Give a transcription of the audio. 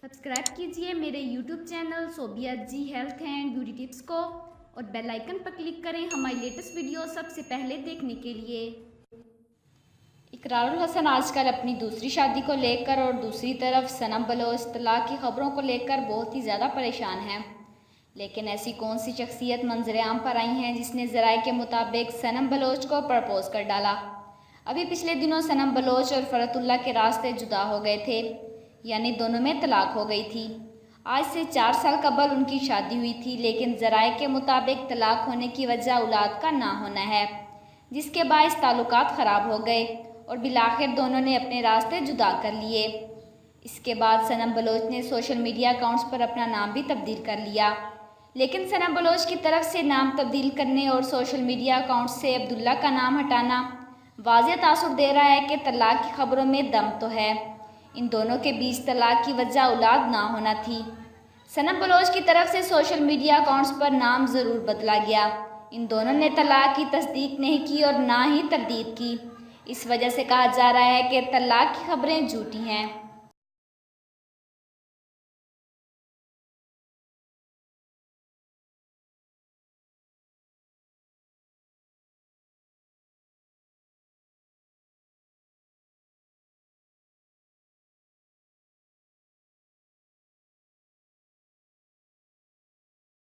Subscribe कीजिए मेरे YouTube channel Sobia ji health and beauty tips को और बेल आइकन पर क्लिक करें हमारी लेटेस्ट वीडियो सबसे पहले देखने के लिए। इकरारुल हसन आजकल अपनी दूसरी शादी को लेकर और दूसरी तरफ सनम बलोच तलाक की खबरों को लेकर बहुत ही ज़्यादा परेशान हैं। लेकिन ऐसी कौन सी शख्सियत मंजर आम पर आई हैं जिसने ज़राए के मुताबिक सनम बलोच को प्रपोज कर डाला। अभी पिछले दिनों सनम बलोच और फरतुल्ला के रास्ते जुदा हो गए थे, यानी दोनों में तलाक हो गई थी। आज से 4 साल कबल उनकी शादी हुई थी, लेकिन ज़राए के मुताबिक तलाक होने की वजह औलाद का ना होना है, जिसके बायस ताल्लुकात ख़राब हो गए और बिलाखिर दोनों ने अपने रास्ते जुदा कर लिए। इसके बाद सनम बलोच ने सोशल मीडिया अकाउंट्स पर अपना नाम भी तब्दील कर लिया, लेकिन सनम बलोच की तरफ से नाम तब्दील करने और सोशल मीडिया अकाउंट्स से अब्दुल्ला का नाम हटाना वाज़ेह तासुर दे रहा है कि तलाक की खबरों में दम तो है। इन दोनों के बीच तलाक की वजह औलाद ना होना थी। सनम बलोच की तरफ से सोशल मीडिया अकाउंट्स पर नाम ज़रूर बदला गया। इन दोनों ने तलाक की तस्दीक नहीं की और ना ही तरदीद की। इस वजह से कहा जा रहा है कि तलाक की खबरें झूठी हैं।